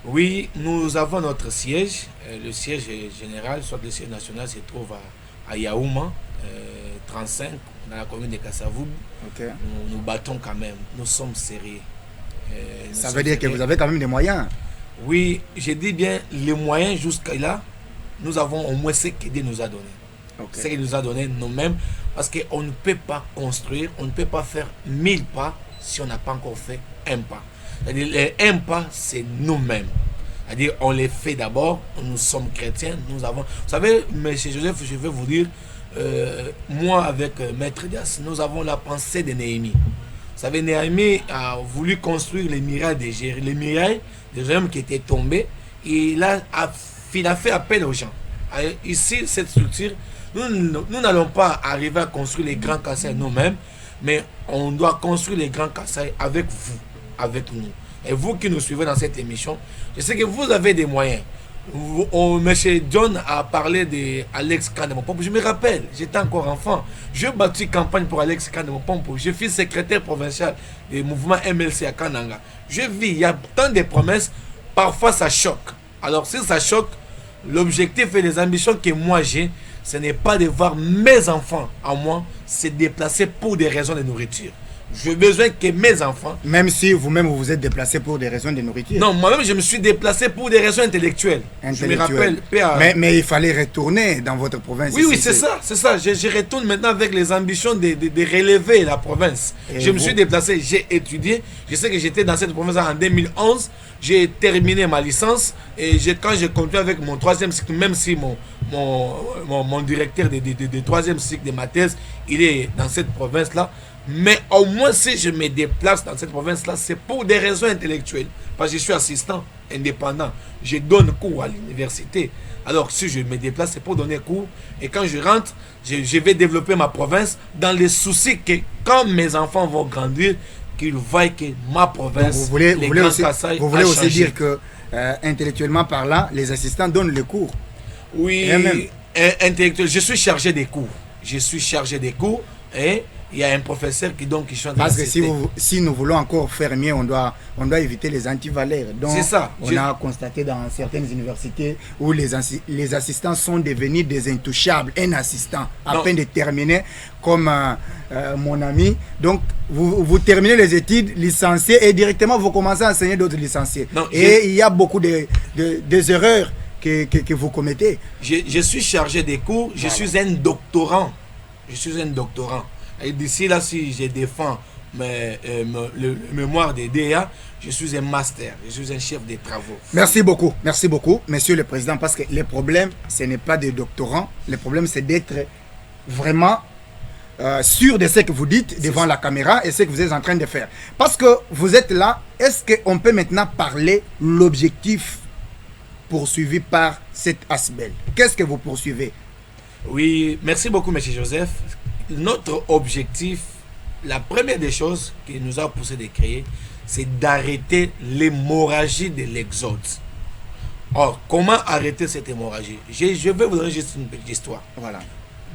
Oui, nous avons notre siège. Le siège général, soit le siège national, se trouve à Yaouma, 35, dans la commune de Kassavoub. Ok. Nous battons quand même. Nous sommes sérieux. Ça veut dire que vous avez quand même des moyens. Oui, je dis bien les moyens jusqu'à là. Nous avons au moins ce que Dieu nous a donné. Ok. Ce qu'il nous a donné nous-mêmes. Parce qu'on ne peut pas construire, on ne peut pas faire 1000 pas si on n'a pas encore fait un pas. C'est-à-dire, les un pas, c'est nous-mêmes. C'est-à-dire, on les fait d'abord, nous sommes chrétiens, nous avons... Vous savez, M. Joseph, je vais vous dire, moi avec Maître Dias, nous avons la pensée de Néhémie. Vous savez, Néhémie a voulu construire les murailles de Jérusalem, les murailles des hommes qui étaient tombés, et là, il a fait appel aux gens. Ici, cette structure, nous n'allons pas arriver à construire les grands Kassai nous-mêmes, mais on doit construire les grands Kassai avec vous, avec nous. Et vous qui nous suivez dans cette émission, je sais que vous avez des moyens. Monsieur John a parlé d'Alex Kandemopompo. Je me rappelle, j'étais encore enfant. Je battu campagne pour Alex Kandemopompo. Je suis secrétaire provincial du mouvement MLC à Kananga. Je vis, il y a tant de promesses, parfois ça choque. Alors si ça choque, l'objectif et les ambitions que moi j'ai, ce n'est pas de voir mes enfants à moi se déplacer pour des raisons de nourriture. J'ai besoin que mes enfants... Même si vous-même vous êtes déplacé pour des raisons de nourriture. Non, moi-même je me suis déplacé pour des raisons intellectuelles. Je me rappelle... Mais il fallait retourner dans votre province. Oui, c'est ça, c'est ça. Je retourne maintenant avec les ambitions de relever la province. Et je me suis déplacé, j'ai étudié. Je sais que j'étais dans cette province en 2011. J'ai terminé ma licence et quand j'ai continué avec mon troisième cycle, même si mon directeur de troisième cycle de ma thèse, il est dans cette province-là, mais au moins si je me déplace dans cette province-là, c'est pour des raisons intellectuelles. Parce que je suis assistant indépendant. Je donne cours à l'université. Alors si je me déplace, c'est pour donner cours. Et quand je rentre, je vais développer ma province dans les soucis que quand mes enfants vont grandir, qu'ils voient que ma province, vous voulez aussi dire que intellectuellement parlant, les assistants donnent les cours. Oui, intellectuel. Je suis chargé des cours. Je suis chargé des cours et il y a un professeur qui chante. Parce que si nous voulons encore faire mieux, on doit éviter les antivaleurs. C'est ça. On a constaté dans certaines universités où les assistants sont devenus des intouchables. Un assistant, à peine de terminer, comme mon ami. Donc, vous terminez les études, licenciés, et directement vous commencez à enseigner d'autres licenciés. Et il y a beaucoup des erreurs que vous commettez. Je suis chargé des cours, je suis un doctorant. Je suis un doctorant. Et d'ici là, si je défends le mémoire des DEA, je suis un master, je suis un chef de travaux. Merci beaucoup, Monsieur le Président, parce que le problème, ce n'est pas des doctorants, le problème, c'est d'être vraiment sûr de ce que vous dites devant la caméra et ce que vous êtes en train de faire. Parce que vous êtes là, est-ce qu'on peut maintenant parler l'objectif poursuivi par cet ASBEL? Qu'est-ce que vous poursuivez? Oui, merci beaucoup, M. Joseph. Notre objectif, la première des choses qui nous a poussé de créer, c'est d'arrêter l'hémorragie de l'exode. Or, comment arrêter cette hémorragie? Je vais vous donner juste une petite histoire. Voilà.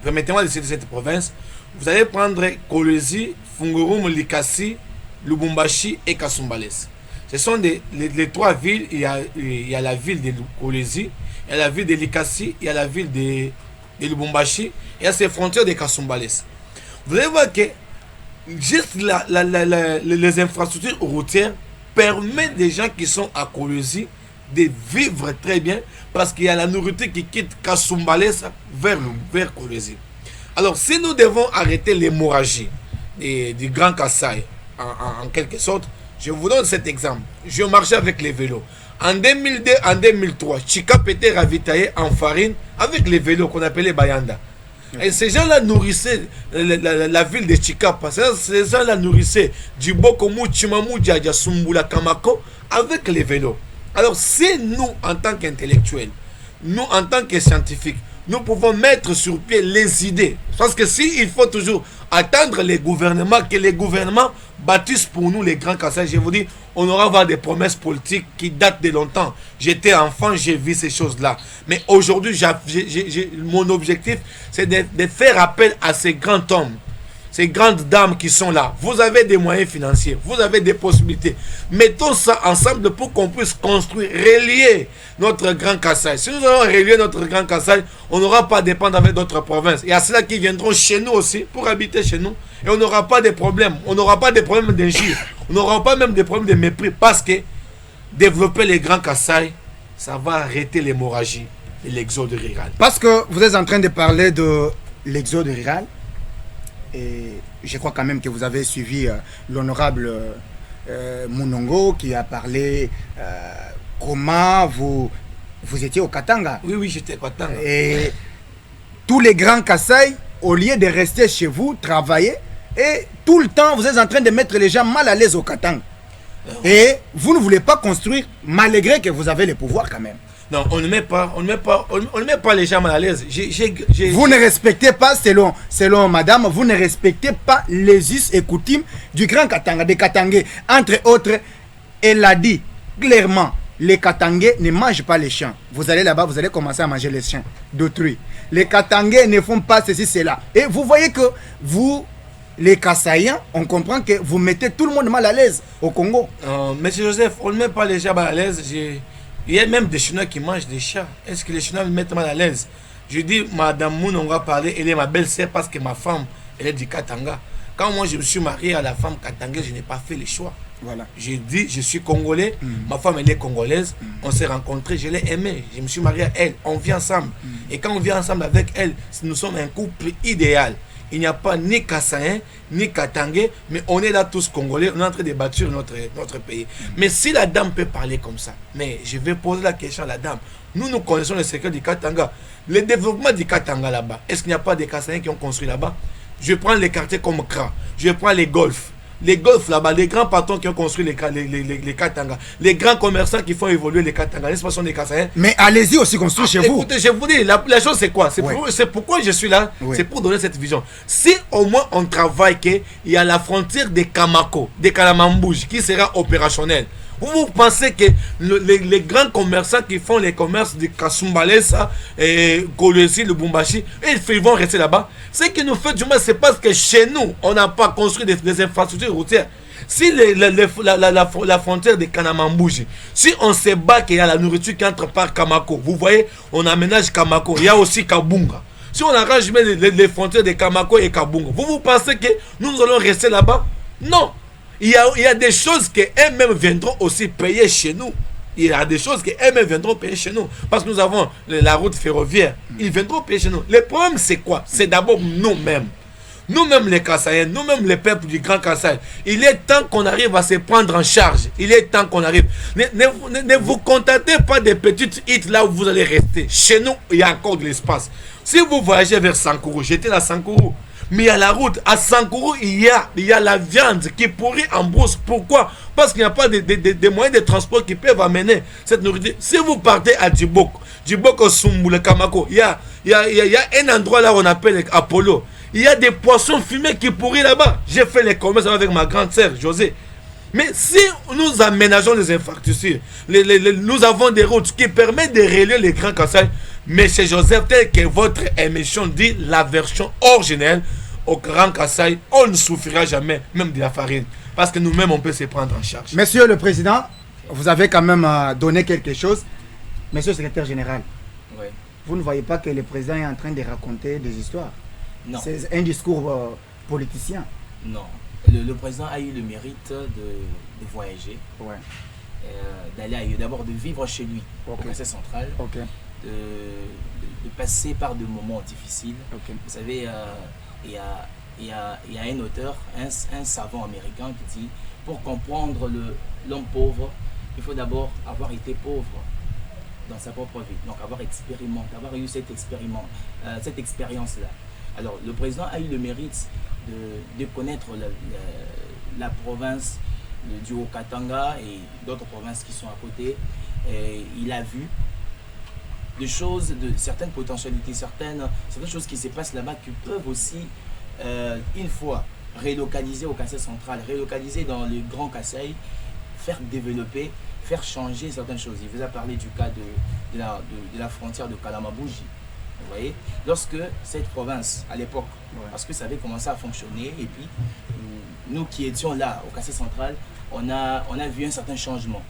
Permettez-moi de citer cette province. Vous allez prendre Kolwezi, Fungurumu, Likasi, Lubumbashi et Kasumbalès. Ce sont les trois villes. Il y a la ville de Kolwezi, il y a la ville de Likasi, il y a la ville de Lubumbashi, et à ces frontières de Kasumbalès. Vous allez voir que juste les infrastructures routières permettent des gens qui sont à Kolwezi de vivre très bien parce qu'il y a la nourriture qui quitte Kasumbalès vers Kolwezi. Alors, si nous devons arrêter l'hémorragie du Grand Kassai, en quelque sorte, je vous donne cet exemple. Je marchais avec les vélos. En 2002, en 2003, Chikap était ravitaillé en farine avec les vélos qu'on appelait Bayanda. Et ces gens-là nourrissaient la ville de Chikap. Ces gens-là nourrissaient du Bokomu, Chimamou, Djadja, Sumbula, Kamako avec les vélos. Alors, si nous, en tant qu'intellectuels, nous, en tant que scientifiques, nous pouvons mettre sur pied les idées. Parce que si il faut toujours attendre les gouvernements, que les gouvernements bâtissent pour nous les grands Kassai, je vous dis, on aura avoir des promesses politiques qui datent de longtemps. J'étais enfant, j'ai vu ces choses-là. Mais aujourd'hui, mon objectif, c'est de faire appel à ces grands hommes. ces grandes dames qui sont là, vous avez des moyens financiers, vous avez des possibilités. Mettons ça ensemble pour qu'on puisse construire, relier notre Grand Kassai. Si nous allons relier notre Grand Kassai, on n'aura pas à dépendre avec d'autres provinces. Il y a ceux-là qui viendront chez nous aussi pour habiter chez nous. Et on n'aura pas de problèmes. On n'aura pas de problèmes d'injure. On n'aura pas même de problèmes de mépris. Parce que développer les Grands Kassai, ça va arrêter l'hémorragie et l'exode rural. Parce que vous êtes en train de parler de l'exode rural. Et je crois quand même que vous avez suivi l'honorable Munongo qui a parlé comment vous étiez au Katanga. Oui, oui, j'étais au Katanga. Et tous les grands Kassai, au lieu de rester chez vous, travailler, et tout le temps, vous êtes en train de mettre les gens mal à l'aise au Katanga. Et vous ne voulez pas construire, malgré que vous avez le pouvoir quand même. Non, on ne met pas les gens mal à l'aise. Vous ne respectez pas, selon madame, vous ne respectez pas les us et coutumes du Grand Katanga, des Katangais. Entre autres, elle a dit clairement, les Katangais ne mangent pas les chiens. Vous allez là-bas, vous allez commencer à manger les chiens d'autrui. Les Katangais ne font pas ceci, cela. Et vous voyez que vous, les Kassaïens, on comprend que vous mettez tout le monde mal à l'aise au Congo. Monsieur Joseph, on ne met pas les gens mal à l'aise. Il y a même des Chinois qui mangent des chats. Est-ce que les Chinois me mettent mal à l'aise? Je dis, Madame Moon, on va parler, elle est ma belle-sœur parce que ma femme, elle est du Katanga. Quand moi je me suis marié à la femme Katanga, je n'ai pas fait le choix. Voilà. J'ai dit, je suis congolais, ma femme elle est congolaise, on s'est rencontrés, je l'ai aimée, je me suis marié à elle, on vit ensemble. Et quand on vit ensemble avec elle, nous sommes un couple idéal. Il n'y a pas ni Kassaïen, ni Katangais, mais on est là tous Congolais, on est en train de bâtir notre pays. Mais si la dame peut parler comme ça, mais je vais poser la question à la dame. Nous connaissons le secret du Katanga. Le développement du Katanga là-bas, est-ce qu'il n'y a pas des Kassaïens qui ont construit là-bas? Je prends les quartiers comme Kra, je prends les golfs. Les golfs là-bas, les grands patrons qui ont construit les Katanga, les grands commerçants qui font évoluer les Katanga, n'est-ce pas, sont des Kassaïens. Mais allez-y aussi construire chez vous. Écoutez, je vous dis, la chose c'est quoi? C'est pourquoi je suis là, c'est pour donner cette vision. Si au moins on travaille qu'il y a la frontière de Kamako, de Kalamambouj qui sera opérationnelle. Vous pensez que les grands commerçants qui font les commerces de Kasumbalesa, Kolwezi, Lubumbashi, ils vont rester là-bas? Ce qui nous fait du mal, c'est parce que chez nous, on n'a pas construit des infrastructures routières. Si la frontière de Kanamambouji, si on se bat qu'il y a la nourriture qui entre par Kamako, vous voyez, on aménage Kamako, il y a aussi Kabunga. Si on arrange les frontières de Kamako et Kabunga, vous pensez que nous allons rester là-bas? Non. Il y a des choses qu'elles-mêmes viendront aussi payer chez nous. Il y a des choses qu'elles-mêmes viendront payer chez nous. Parce que nous avons la route ferroviaire. Ils viendront payer chez nous. Le problème, c'est quoi? C'est d'abord nous-mêmes. Nous-mêmes les Kassaïens, nous-mêmes les peuples du Grand Kassai. Il est temps qu'on arrive à se prendre en charge. Il est temps qu'on arrive. Ne vous contentez pas des petites hits là où vous allez rester. Chez nous, il y a encore de l'espace. Si vous voyagez vers Sankourou, j'étais à Sankourou. Mais il y a la route. À Sankourou, il y a la viande qui pourrit en brousse. Pourquoi? Parce qu'il n'y a pas de moyens de transport qui peuvent amener cette nourriture. Si vous partez à Djibok au Sumbu, le Kamako, il y a un endroit là où on appelle Apollo. Il y a des poissons fumés qui pourrissent là-bas. J'ai fait les commerces avec ma grande sœur, José. Mais si nous aménageons les infrastructures, nous avons des routes qui permettent de relier les Grands Kassai. Monsieur Joseph, tel que votre émission dit, la version originelle, au Grand Kassai, on ne souffrira jamais, même de la farine. Parce que nous-mêmes, on peut se prendre en charge. Monsieur le Président, vous avez quand même donné quelque chose. Monsieur le Secrétaire Général, vous ne voyez pas que le Président est en train de raconter des histoires? Non. C'est un discours politicien. Non. Le Président a eu le mérite de voyager, d'aller ailleurs, d'abord de vivre chez lui, au Conseil central, de passer par des moments difficiles. Vous savez, il y a un auteur, un savant américain qui dit, pour comprendre l'homme pauvre, il faut d'abord avoir été pauvre dans sa propre vie, donc avoir eu cette expérience-là. Alors, le président a eu le mérite de connaître la province du Haut-Katanga et d'autres provinces qui sont à côté. Et il a vu des choses, certaines potentialités, certaines choses qui se passent là-bas qui peuvent aussi, une fois relocalisées au Kassai central, relocalisées dans le Grand Kassai, faire développer, faire changer certaines choses. Il vous a parlé du cas de la frontière de Kalamabouji. Vous voyez, lorsque cette province, à l'époque, parce que ça avait commencé à fonctionner, et puis nous qui étions là, au quartier central, on a vu un certain changement.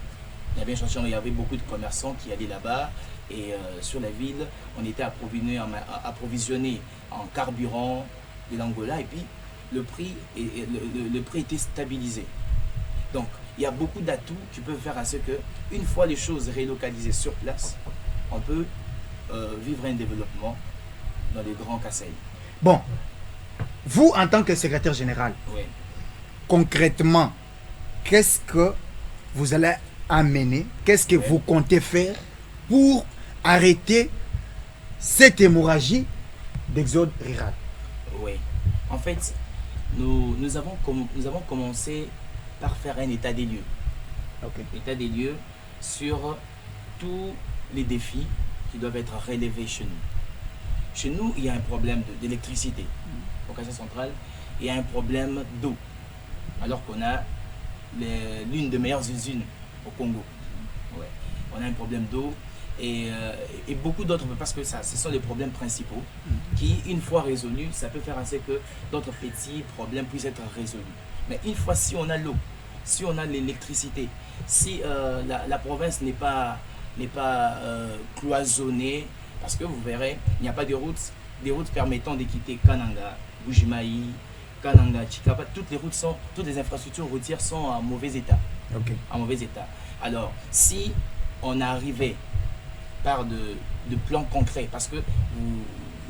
Il y avait un changement, il y avait beaucoup de commerçants qui allaient là-bas, et sur la ville, on était approvisionné en carburant de l'Angola, et puis le prix était stabilisé. Donc, il y a beaucoup d'atouts qui peuvent faire à ce que, une fois les choses relocalisées sur place, on peut vivre un développement dans les grands Kasaï. Bon, vous en tant que secrétaire général, Oui. concrètement, qu'est-ce que vous allez amener, qu'est-ce que vous comptez faire pour arrêter cette hémorragie d'exode rural? Oui. En fait, nous avons commencé par faire un état des lieux. Okay. État des lieux sur tous les défis qui doivent être relevés chez nous. Chez nous, il y a un problème d'électricité. Au quartier central, il y a un problème d'eau. Alors qu'on a l'une des meilleures usines au Congo. Ouais. On a un problème d'eau et beaucoup d'autres, parce que ce sont les problèmes principaux qui, une fois résolus, ça peut faire assez que d'autres petits problèmes puissent être résolus. Mais une fois, si on a l'eau, si on a l'électricité, si la province n'est pas cloisonnée, parce que vous verrez, il n'y a pas de routes, des routes permettant de quitter Kananga, Bujimaï, Kananga, Chikapa, toutes les infrastructures routières sont en mauvais état. Okay. En mauvais état. Alors, si on arrivait par de plans concrets, parce que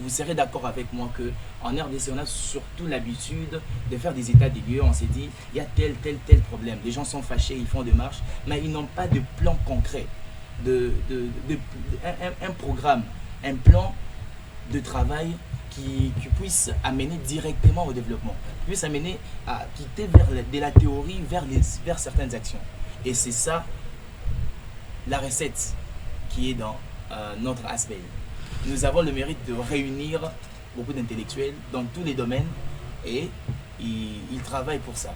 vous serez d'accord avec moi qu'en RDC, on a surtout l'habitude de faire des états des lieux. On s'est dit, il y a tel problème. Les gens sont fâchés, ils font des marches, mais ils n'ont pas de plan concret, un programme, un plan de travail qui puisse amener directement au développement, qui puisse amener à quitter de la théorie vers certaines actions. Et c'est ça la recette qui est dans notre aspect. Nous avons le mérite de réunir beaucoup d'intellectuels dans tous les domaines et ils travaillent pour ça.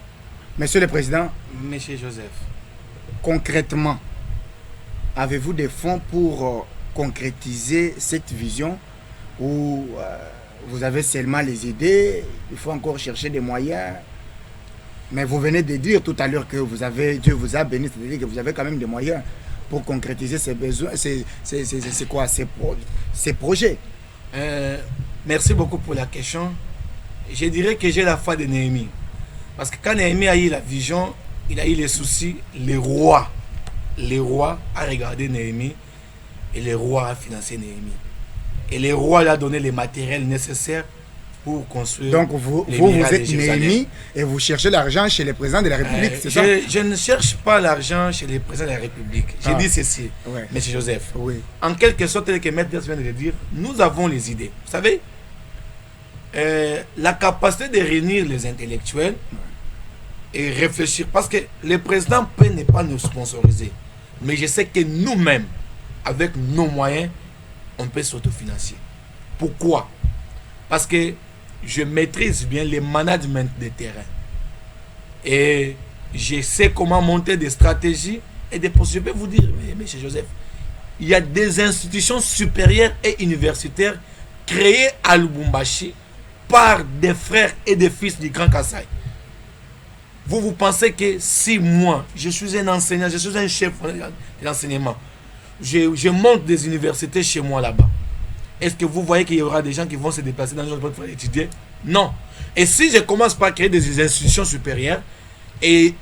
Monsieur le Président, Monsieur Joseph, concrètement, avez-vous des fonds pour concrétiser cette vision ou vous avez seulement les idées, il faut encore chercher des moyens? Mais vous venez de dire tout à l'heure que Dieu vous a béni, c'est-à-dire que vous avez quand même des moyens pour concrétiser ces besoins, ces projets. Merci beaucoup pour la question. Je dirais que j'ai la foi de Néhémie. Parce que quand Néhémie a eu la vision, il a eu les soucis, les rois a regardé Néhémie et les rois a financé Néhémie. Et les rois lui a donné les matériels nécessaires pour construire. Donc vous êtes Néhémie et vous cherchez l'argent chez le président de la République, c'est ça? Je ne cherche pas l'argent chez le président de la République. J'ai dit ceci, Monsieur Joseph. Oui. En quelque sorte, tel que Maître vient de le dire, nous avons les idées. Vous savez, la capacité de réunir les intellectuels et réfléchir, parce que le président peut ne pas nous sponsoriser, mais je sais que nous-mêmes, avec nos moyens, on peut s'autofinancer. Pourquoi? Parce que je maîtrise bien le management de terrain. Et je sais comment monter des stratégies et des postes. Je peux vous dire, monsieur Joseph, il y a des institutions supérieures et universitaires créées à Lubumbashi par des frères et des fils du Grand Kasaï. Vous pensez que si moi, je suis un enseignant, je suis un chef de l'enseignement, je monte des universités chez moi là-bas, est-ce que vous voyez qu'il y aura des gens qui vont se déplacer dans les autres pour étudier? Non. Et si je commence par créer des institutions supérieures et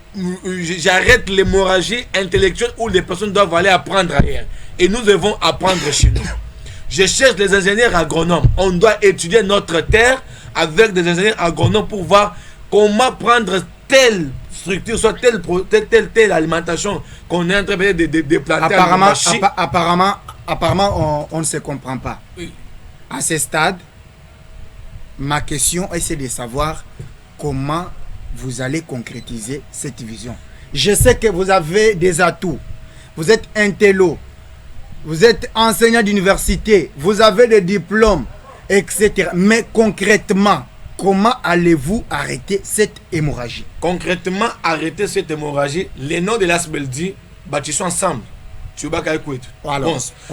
j'arrête l'hémorragie intellectuelle où les personnes doivent aller apprendre ailleurs, et nous devons apprendre chez nous. Je cherche des ingénieurs agronomes. On doit étudier notre terre avec des ingénieurs agronomes pour voir comment prendre telle structure, soit telle alimentation qu'on est en train de planter. Apparemment, on ne se comprend pas. Oui. À ce stade, ma question est de savoir comment vous allez concrétiser cette vision. Je sais que vous avez des atouts. Vous êtes intello, vous êtes enseignant d'université, vous avez des diplômes, etc. Mais concrètement, comment allez-vous arrêter cette hémorragie? Concrètement, arrêter cette hémorragie, les noms de l'ASBEL dit, bâtissons ensemble.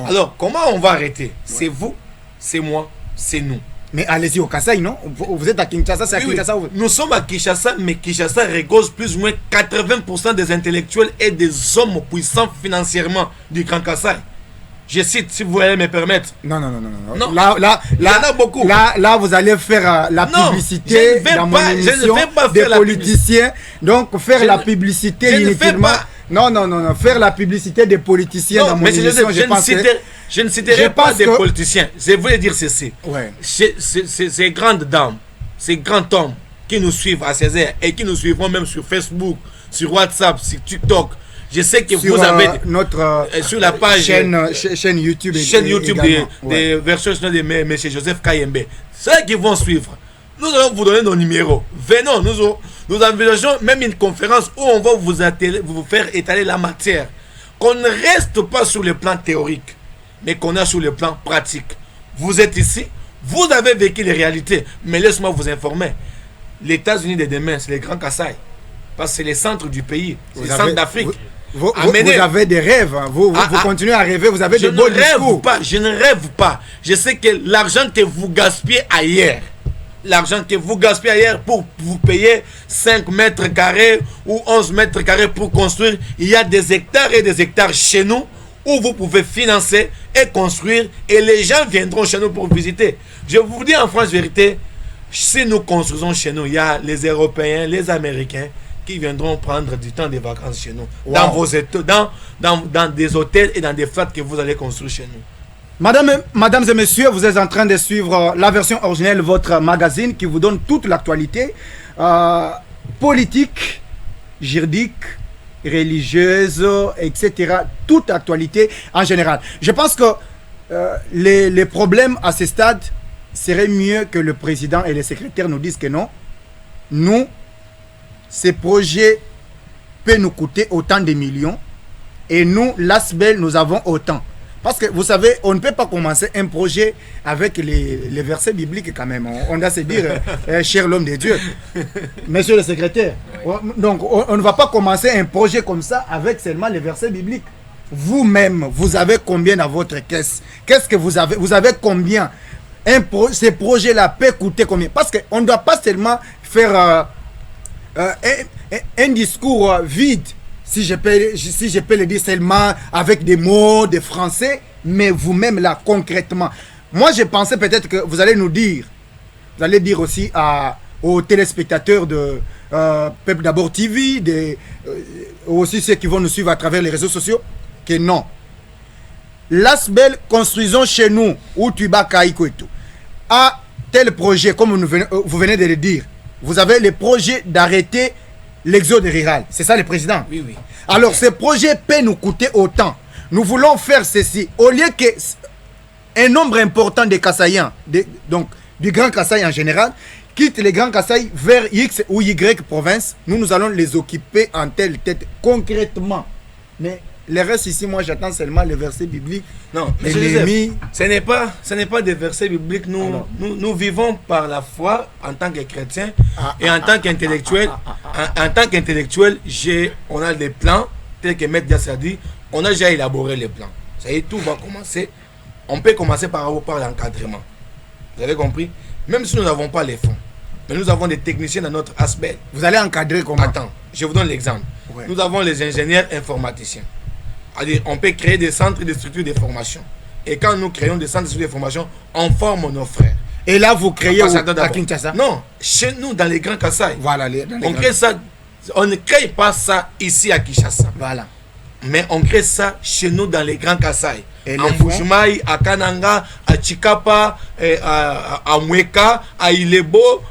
Alors, comment on va arrêter? C'est vous c'est moi, c'est nous. Mais allez-y au Kasaï, non? Vous êtes à Kinshasa, c'est à Kinshasa. Nous sommes à Kinshasa, mais Kinshasa regorge plus ou moins 80% des intellectuels et des hommes puissants financièrement du Grand Kasaï. Je cite, si vous allez me permettre. Non. Là, il y en a beaucoup. Là, vous allez faire la publicité dans mon émission des politiciens. Donc, faire la publicité inutilement. Non. Faire la publicité des politiciens dans mon émission, je pense que... Je ne citerai pas des politiciens. Je voulais dire ceci. Ouais. Ces grandes dames, ces grands hommes qui nous suivent à 16h et qui nous suivront même sur Facebook, sur WhatsApp, sur TikTok. Je sais que sur, vous avez notre sur la page chaîne YouTube, des versions de M. Joseph Kayembe. Ceux qui vont suivre, nous allons vous donner nos numéros. Venons, nous envisageons même une conférence où on va vous faire étaler la matière. Qu'on ne reste pas sur le plan théorique, mais qu'on est sur le plan pratique. Vous êtes ici, vous avez vécu les réalités, mais laisse-moi vous informer. Les États-Unis de demain, c'est les Grands Kasaï. Parce que c'est le centre du pays, c'est le centre d'Afrique. Vous avez des rêves, vous continuez à rêver, vous avez de beaux discours. Je ne rêve pas. Je sais que l'argent que vous gaspillez ailleurs, pour vous payer 5 mètres carrés ou 11 mètres carrés pour construire, il y a des hectares et des hectares chez nous où vous pouvez financer et construire et les gens viendront chez nous pour visiter. Je vous dis en France vérité, si nous construisons chez nous, il y a les Européens, les Américains qui viendront prendre du temps de vacances chez nous, dans des hôtels et dans des flats que vous allez construire chez nous. Mesdames et messieurs, vous êtes en train de suivre la version originelle de votre magazine qui vous donne toute l'actualité politique, juridique, religieuse, etc. Toute actualité en général. Je pense que les problèmes à ce stade serait mieux que le président et les secrétaires nous disent que non. Nous, ces projets peuvent nous coûter autant de millions et nous, l'ASBEL, nous avons autant. Parce que vous savez, on ne peut pas commencer un projet avec les versets bibliques quand même. On doit se dire, cher l'homme de Dieu, monsieur le secrétaire. Donc, on ne va pas commencer un projet comme ça avec seulement les versets bibliques. Vous-même, vous avez combien dans votre caisse? Qu'est-ce que vous avez? Vous avez combien? Ces projets-là peuvent coûter combien? Parce qu'on ne doit pas seulement faire un discours vide, si je peux le dire seulement avec des mots de français, mais vous-même là, concrètement. Moi, je pensais peut-être que vous allez nous dire, vous allez dire aussi aux téléspectateurs de Peuple d'abord TV, aussi ceux qui vont nous suivre à travers les réseaux sociaux, que non. L'ASBEL, construisons chez nous, ou Tuba Kaiko et tout, à tel projet, comme vous venez de le dire, vous avez le projet d'arrêter l'exode rural. C'est ça le président? Oui. Alors, ce projet peut nous coûter autant. Nous voulons faire ceci. Au lieu que un nombre important de Kasaïens, donc du Grand Kasaï en général, quitte les Grands Kasaï vers X ou Y province, nous allons les occuper en telle tête concrètement. Mais le reste ici, moi j'attends seulement les versets bibliques. Non, mais ce n'est pas des versets bibliques. Nous vivons par la foi en tant que chrétiens et en tant qu'intellectuels. En tant qu'intellectuel, on a des plans, tels que Maître Dias a dit, on a déjà élaboré les plans. Ça y est, tout va commencer. On peut commencer par l'encadrement. Vous avez compris? Même si nous n'avons pas les fonds, mais nous avons des techniciens dans notre ASBEL. Vous allez encadrer comment? Attends, je vous donne l'exemple. Ouais. Nous avons les ingénieurs informaticiens. On peut créer des centres et des structures de formation. Et quand nous créons des centres et structures de formation, on forme nos frères. Et là, vous créez à Kinshasa? Non, chez nous, dans les Grands Kasaï. Voilà, on ne crée pas ça ici à Kinshasa. Voilà. Mais on crée ça chez nous dans les Grands Kasaï. En Mbujimaï, à Kananga, à Chikapa, à Mweka, à Ilebo,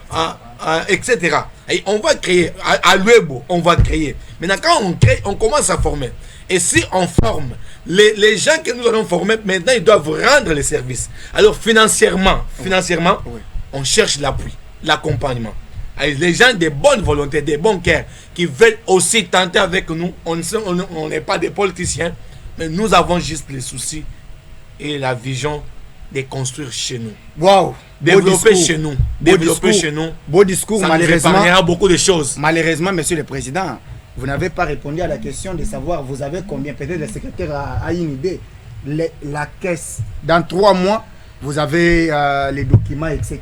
etc. Et on va créer, à Luebo, on va créer. Maintenant, quand on crée, on commence à former. Et si on forme, les gens que nous allons former, maintenant, ils doivent rendre les services. Alors, financièrement, on cherche l'appui, l'accompagnement. Les gens de bonne volonté, de bon cœur, qui veulent aussi tenter avec nous. On n'est pas des politiciens, mais nous avons juste les soucis et la vision de construire chez nous. Waouh! Développer chez nous. Développer chez nous. Beau discours, ça malheureusement. Ça nous épargnera beaucoup de choses. Malheureusement, monsieur le président, vous n'avez pas répondu à la question de savoir vous avez combien. Peut-être le secrétaire a une idée. La caisse, dans 3 mois, vous avez les documents, etc.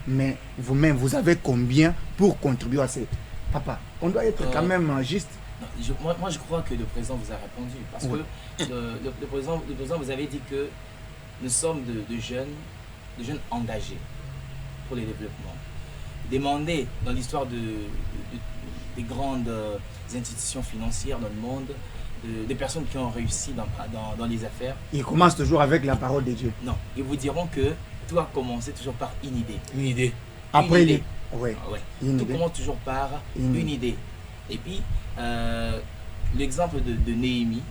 Mais vous-même, vous avez combien pour contribuer à ces... Papa, on doit être quand même juste... Moi, je crois que le président vous a répondu. Parce que le président vous avait dit que nous sommes de jeunes engagés pour le développement. Demander dans l'histoire des grandes institutions financières dans le monde, des personnes qui ont réussi dans les affaires. Ils commencent toujours avec la parole de Dieu. Non, ils vous diront que tout a commencé toujours par une idée. Une idée. Après, une idée. Ouais. Tout commence toujours par une idée. Et puis, l'exemple de Néhémie.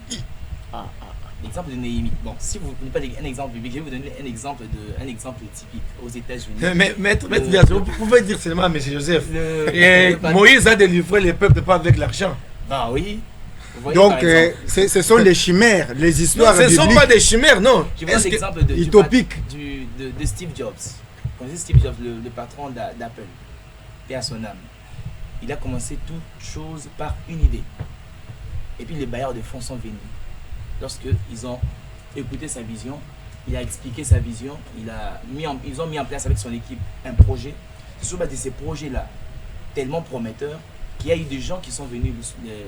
L'exemple de Néhémie. Bon, si vous ne prenez pas un exemple public, je vais vous donner un exemple typique aux États-Unis. Mais maître, vous pouvez dire seulement, M. Joseph. Moïse a délivré les peuples pas avec l'argent. Bah oui. Donc, ce sont des chimères, les histoires bibliques. Ce ne sont pas des chimères, non. Je vous donne l'exemple utopique de Steve Jobs. Vous connaissez Steve Jobs, le patron d'Apple, paix à son âme. Il a commencé toute chose par une idée. Et puis les bailleurs de fonds sont venus. Lorsqu'ils ont écouté sa vision, il a expliqué sa vision, ils ont mis en place avec son équipe un projet. C'est sur base de ces projets-là, tellement prometteurs, qu'il y a eu des gens qui sont venus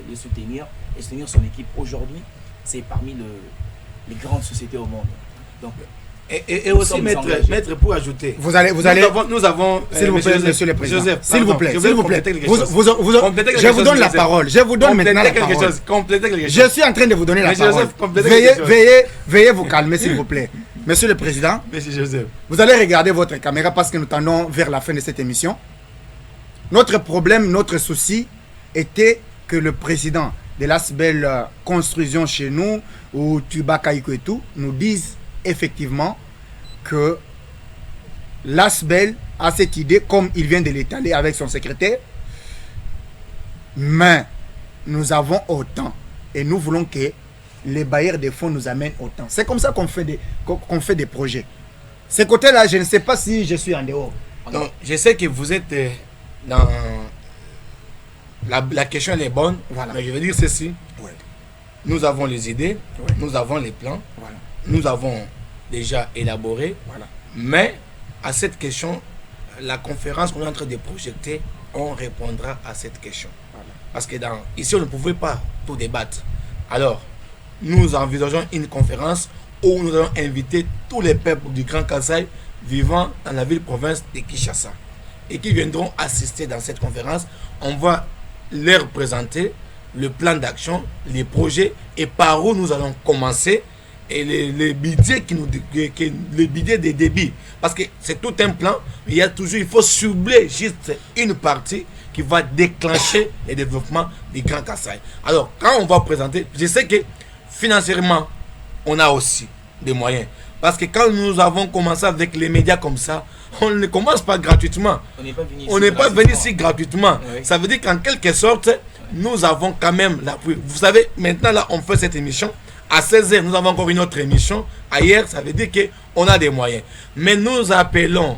le soutenir et soutenir son équipe. Aujourd'hui, c'est parmi les grandes sociétés au monde. Donc, et aussi, maître, pour ajouter, nous avons s'il vous plaît, monsieur le président, Joseph, s'il vous plaît, je vous donne la parole, je vous donne maintenant la parole. Je suis en train de vous donner la parole. Veuillez vous calmer, s'il vous plaît. Monsieur le président, vous allez regarder votre caméra parce que nous tendons vers la fin de cette émission. Notre problème, notre souci était que le président de l'Asbel Construction chez nous, ou Tubakaïko et tout, nous dise effectivement que l'Asbel a cette idée, comme il vient de l'étaler avec son secrétaire, mais nous avons autant et nous voulons que les bailleurs de fonds nous amènent autant. C'est comme ça qu'on fait des projets. Ce côté-là, je ne sais pas si je suis en dehors. Donc, je sais que vous êtes dans... La question elle est bonne, voilà. Mais je veux dire ceci. Ouais. Nous avons les idées, nous avons les plans, nous avons déjà élaboré, mais à cette question, la conférence qu'on est en train de projeter, on répondra à cette question. Parce que ici, on ne pouvait pas tout débattre. Alors, nous envisageons une conférence où nous allons inviter tous les peuples du Grand Kasaï vivant dans la ville-province de Kinshasa et qui viendront assister dans cette conférence. On va leur présenter le plan d'action, les projets et par où nous allons commencer et les budgets les budgets des débits. Parce que c'est tout un plan, mais il faut cibler juste une partie qui va déclencher le développement du Grand Kasaï. Alors, quand on va présenter, je sais que financièrement, on a aussi des moyens. Parce que quand nous avons commencé avec les médias comme ça, on ne commence pas gratuitement. On n'est pas venu ici gratuitement. Oui. Ça veut dire qu'en quelque sorte, nous avons quand même l'appui. Vous savez, maintenant, là, on fait cette émission. À 16h, nous avons encore une autre émission. Ailleurs, ça veut dire qu'on a des moyens. Mais nous appelons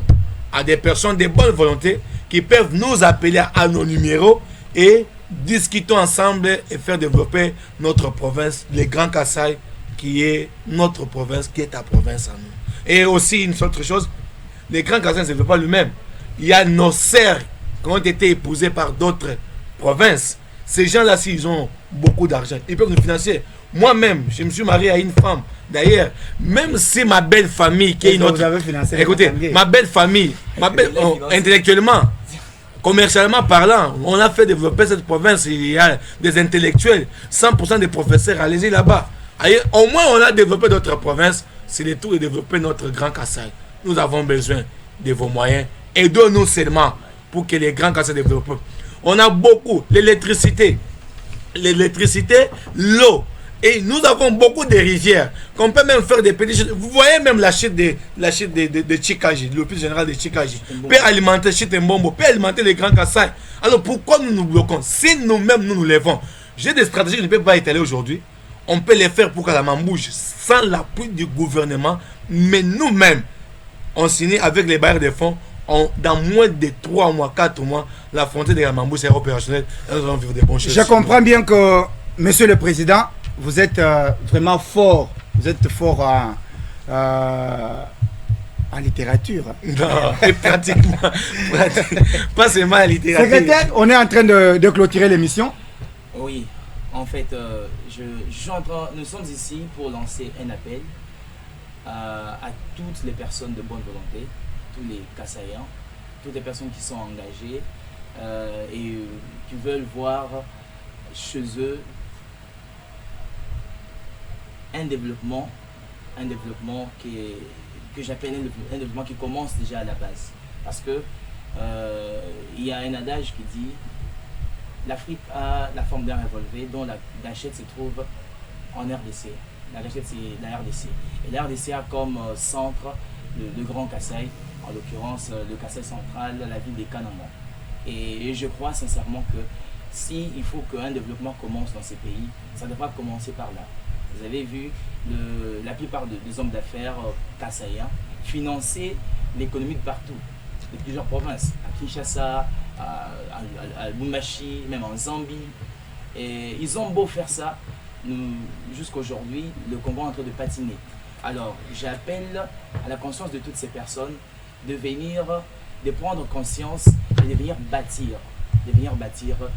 à des personnes de bonne volonté qui peuvent nous appeler à nos numéros et discutons ensemble et faire développer notre province, le Grand Kasaï, qui est notre province, qui est ta province à nous. Et aussi, une autre chose, le Grand Kasaï ne se fait pas lui-même. Il y a nos sœurs qui ont été épousées par d'autres provinces. Ces gens-là, s'ils ont beaucoup d'argent, ils peuvent nous financer. Moi-même, je me suis marié à une femme. D'ailleurs, même si ma belle famille, qui est une autre... Écoutez, ma belle famille, intellectuellement, commercialement parlant, on a fait développer cette province. Il y a des intellectuels, 100% des professeurs, allez-y là-bas. Au moins, on a développé d'autres provinces. C'est le tour de développer notre Grand Kasaï. Nous avons besoin de vos moyens. Aidons-nous seulement pour que les Grands Kasaï se développent. On a beaucoup. L'électricité, l'eau. Et nous avons beaucoup de rivières qu'on peut même faire des petits... Vous voyez même la chute de Chikaji, l'office général de Chikaji. Peut alimenter Chite Mbombo, peut alimenter les Grands Kasaï. Alors pourquoi nous nous bloquons? Si nous-mêmes nous lèvons, j'ai des stratégies que je ne peux pas étaler aujourd'hui. On peut les faire pour Kalamambouge sans l'appui du gouvernement. Mais nous-mêmes, on signe avec les bailleurs de fonds. Dans moins de 3 mois, 4 mois, la frontière de Kalamambouge sera opérationnelle. Et nous allons vivre des bonnes choses. Je comprends bien que, Monsieur le Président, vous êtes vraiment fort. Vous êtes fort En littérature. Non, pratiquement. Pas seulement la littérature. Secrétaire, on est en train de clôturer l'émission. Oui, en fait, nous sommes ici pour lancer un appel à toutes les personnes de bonne volonté, tous les Kassaïens, toutes les personnes qui sont engagées et qui veulent voir chez eux un développement que j'appelle un développement qui commence déjà à la base. Parce que il y a un adage qui dit l'Afrique a la forme d'un revolver dont la gâchette se trouve en RDC. La gâchette, c'est la RDC. Et la RDC a comme centre le Grand Kasaï, en l'occurrence le Kasaï central, la ville des Kanamon. Et je crois sincèrement que si il faut qu'un développement commence dans ces pays, ça devra commencer par là. Vous avez vu la plupart des hommes d'affaires kassaïens financer l'économie de partout, de plusieurs provinces, à Kinshasa, à Lubumbashi, même en Zambie. Et ils ont beau faire ça, jusqu'aujourd'hui, le Congo est en train de patiner. Alors, j'appelle à la conscience de toutes ces personnes de prendre conscience et de venir bâtir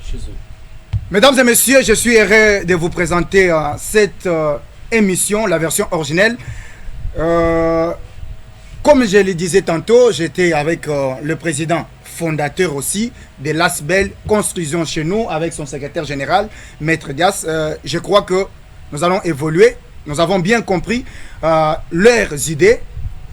chez eux. Mesdames et messieurs, je suis heureux de vous présenter cette émission, la version originelle. Comme je le disais tantôt, j'étais avec le président fondateur aussi de l'ASBEL Construction chez nous, avec son secrétaire général, Maître Dias. Je crois que nous allons évoluer. Nous avons bien compris leurs idées.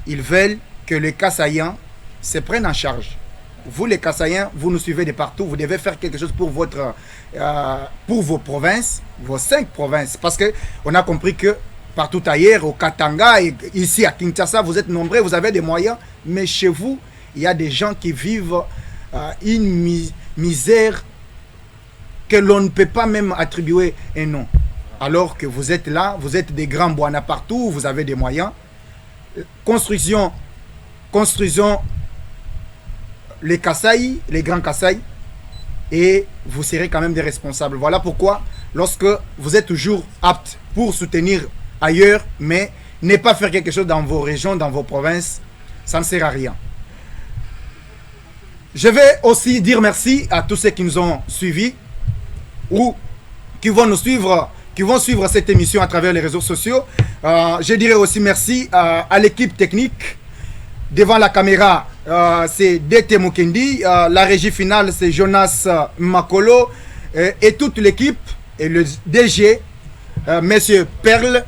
Ils veulent que les Kassaïens se prennent en charge. Vous les Kassaïens, vous nous suivez de partout, vous devez faire quelque chose pour vos provinces, vos 5 provinces. Parce qu'on a compris que partout ailleurs, au Katanga, et ici à Kinshasa, vous êtes nombreux, vous avez des moyens. Mais chez vous, il y a des gens qui vivent une misère que l'on ne peut pas même attribuer un nom. Alors que vous êtes là, vous êtes des grands bois partout, vous avez des moyens. Construisons les Kasaï, les grands Kasaï, et vous serez quand même des responsables. Voilà pourquoi, lorsque vous êtes toujours apte pour soutenir ailleurs, mais ne pas faire quelque chose dans vos régions, dans vos provinces, ça ne sert à rien. Je vais aussi dire merci à tous ceux qui nous ont suivis ou qui vont nous suivre, qui vont suivre cette émission à travers les réseaux sociaux. Je dirais aussi merci à l'équipe technique. Devant la caméra, c'est Dete Mukendi. La régie finale, c'est Jonas Makolo. Et toute l'équipe, et le DG, Monsieur Perle.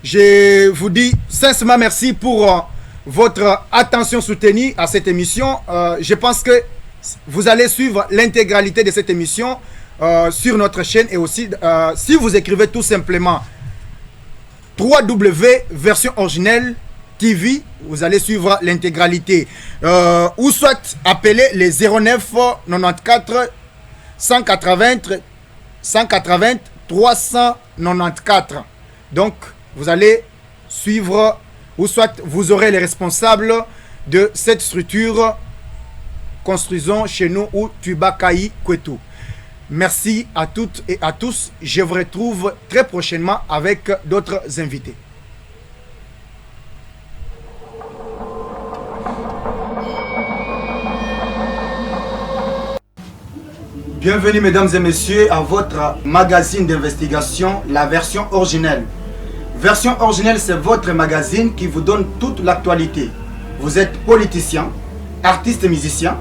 Je vous dis sincèrement merci pour votre attention soutenue à cette émission. Je pense que vous allez suivre l'intégralité de cette émission sur notre chaîne. Et aussi, si vous écrivez tout simplement www.version originelle TV, vous allez suivre l'intégralité. Ou soit appeler les 09 94 180 394. Donc, vous allez suivre, ou soit vous aurez les responsables de cette structure Construisons chez nous ou Tubakaï Kwetu. Merci à toutes et à tous. Je vous retrouve très prochainement avec d'autres invités. Bienvenue mesdames et messieurs à votre magazine d'investigation, la version originelle. Version originelle, c'est votre magazine qui vous donne toute l'actualité. Vous êtes politicien, artiste et musicien,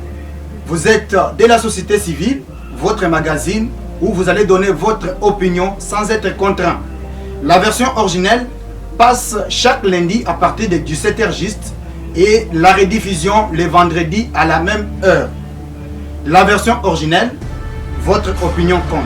vous êtes de la société civile, votre magazine où vous allez donner votre opinion sans être contraint. La version originelle passe chaque lundi à partir de 17h juste et la rediffusion le vendredi à la même heure. La version originelle, votre opinion compte.